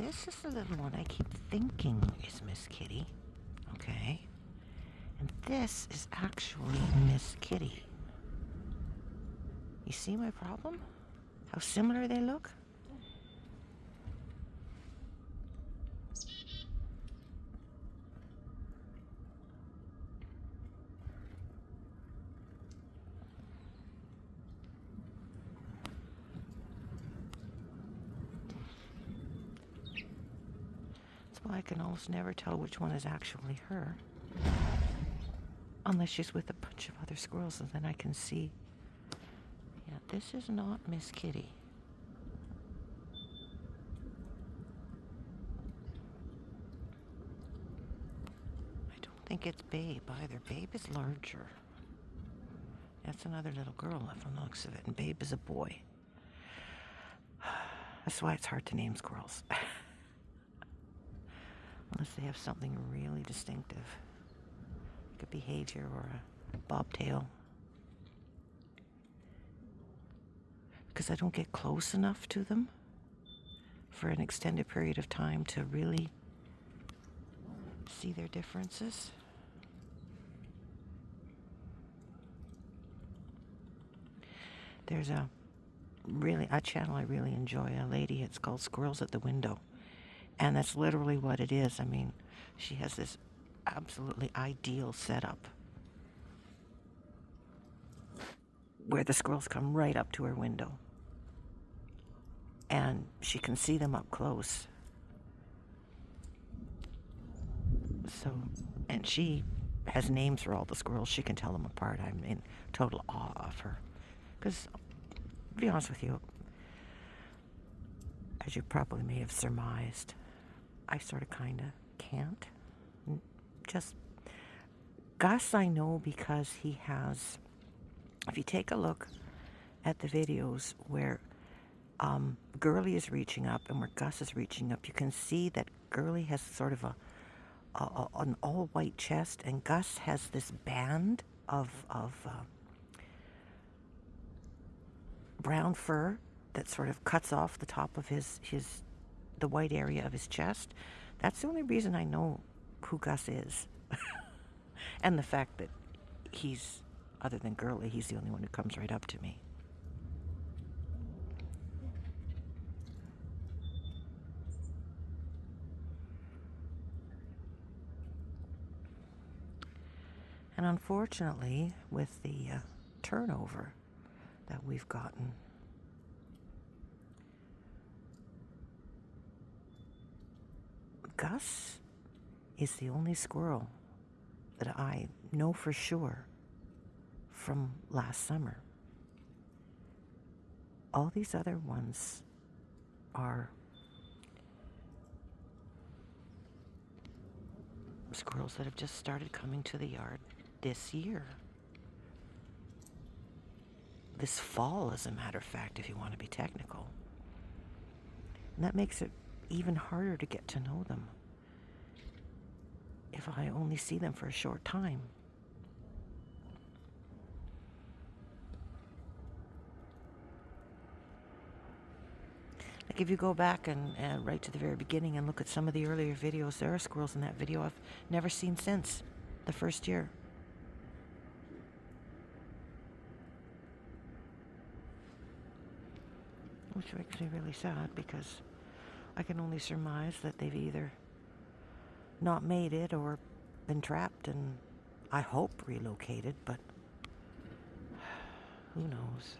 this is the little one I keep thinking is Miss Kitty. Okay. And this is actually Miss Kitty. You see my problem? How similar they look? That's why I can almost never tell which one is actually her. Unless she's with a bunch of other squirrels, and then I can see. Yeah, this is not Miss Kitty. I don't think it's Babe either. Babe is larger. That's another little girl from the looks of it, and Babe is a boy. That's why it's hard to name squirrels. Unless they have something really distinctive. Like a behavior or a bobtail. Because I don't get close enough to them for an extended period of time to really see their differences. There's a channel I really enjoy, a lady, it's called Squirrels at the Window. And that's literally what it is. I mean, she has this absolutely ideal setup where the squirrels come right up to her window. And she can see them up close. So, and she has names for all the squirrels. She can tell them apart. I'm in total awe of her. Because, to be honest with you, as you probably may have surmised, I sort of kind of can't. Just, Gus I know because he has, if you take a look at the videos where Girly is reaching up and where Gus is reaching up, you can see that Girly has sort of an all white chest, and Gus has this band of brown fur that sort of cuts off the top of the white area of his chest. That's the only reason I know who Gus is. And the fact that he's, other than Girly, he's the only one who comes right up to me. And unfortunately, with the turnover that we've gotten, Gus is the only squirrel that I know for sure from last summer. All these other ones are squirrels that have just started coming to the yard this year. This fall, as a matter of fact, if you want to be technical. And that makes it even harder to get to know them if I only see them for a short time. Like if you go back and right to the very beginning and look at some of the earlier videos, there are squirrels in that video I've never seen since the first year. Which makes me really sad because I can only surmise that they've either not made it or been trapped and I hope relocated, but who knows?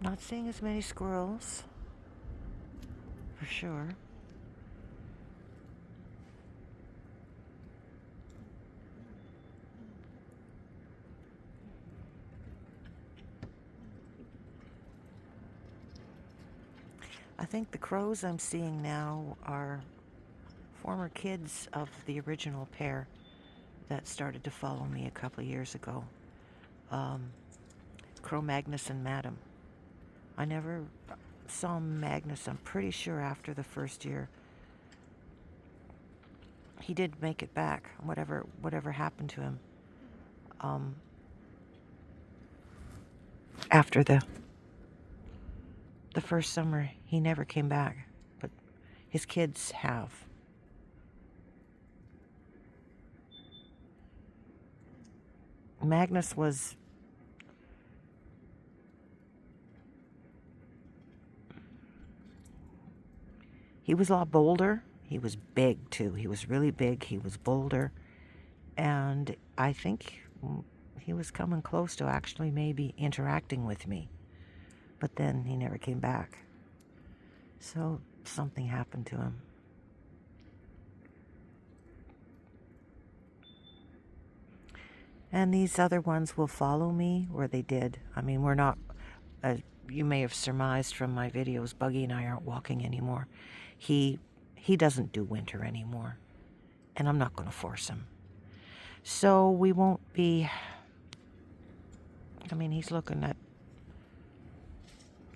Not seeing as many squirrels, for sure. think the crows I'm seeing now are former kids of the original pair that started to follow me a couple of years ago. Crow Magnus and Madam. I never saw Magnus, I'm pretty sure, after the first year. He did make it back, whatever happened to him. After the first summer, he never came back, but his kids have. Magnus was a lot bolder. He was big too. He was really big. He was bolder. And I think he was coming close to actually maybe interacting with me. But then he never came back. So something happened to him. And these other ones will follow me, or they did. I mean, we're not, you may have surmised from my videos, Buggy and I aren't walking anymore. He doesn't do winter anymore, and I'm not going to force him. So we won't be, I mean, he's looking at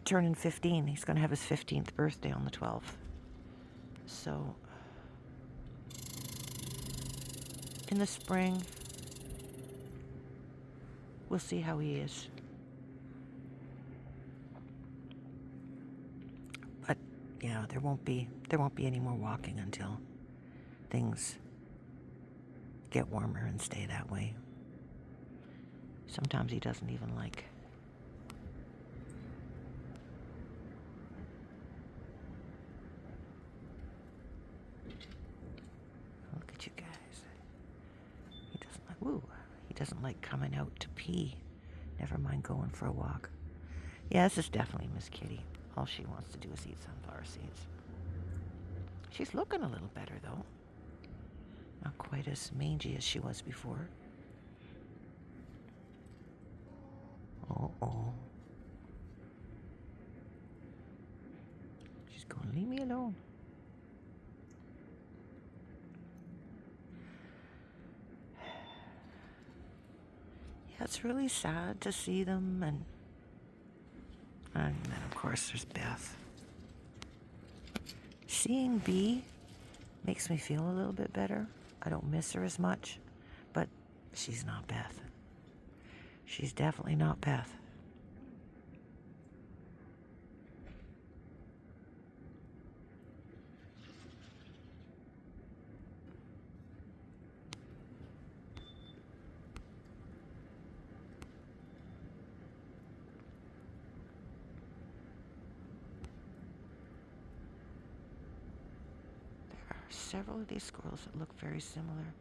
turning 15. He's going to have his 15th birthday on the 12th. So in the spring, we'll see how he is. But yeah, there won't be any more walking until things get warmer and stay that way. Sometimes he doesn't even like. Look at you guys. He doesn't like coming out to pee. Never mind going for a walk. Yeah, this is definitely Miss Kitty. All she wants to do is eat sunflower seeds. She's looking a little better, though. Not quite as mangy as she was before. Uh-oh. She's going to leave me alone. Yeah, it's really sad to see them, and then, of course, there's Beth. Seeing Bee makes me feel a little bit better. I don't miss her as much, but she's not Beth. She's definitely not Beth. Several of these squirrels that look very similar.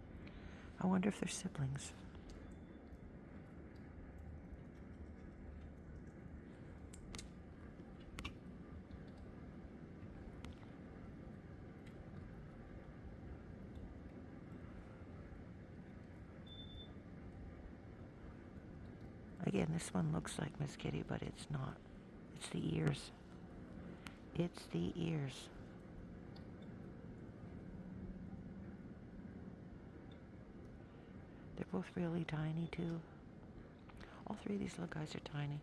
I wonder if they're siblings. Again, this one looks like Miss Kitty, but it's not. It's the ears. It's the ears. They're both really tiny, too. All three of these little guys are tiny,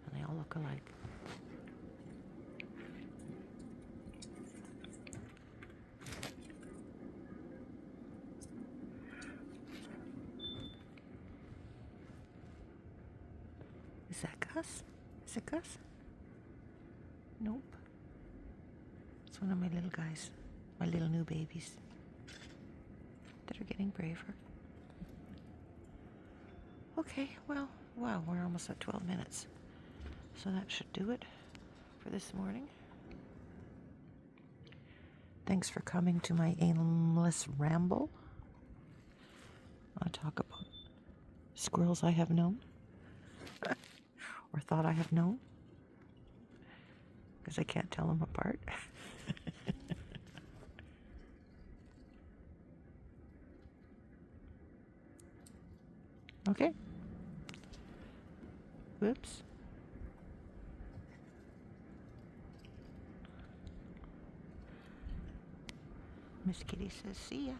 and they all look alike. Is that Gus? Is it Gus? Nope. It's one of my little guys, my little new babies that are getting braver. Okay, well, wow, we're almost at 12 minutes. So that should do it for this morning. Thanks for coming to my aimless ramble. I talk about squirrels I have known, or thought I have known, because I can't tell them apart. Okay. Whoops. Miss Kitty says, see ya.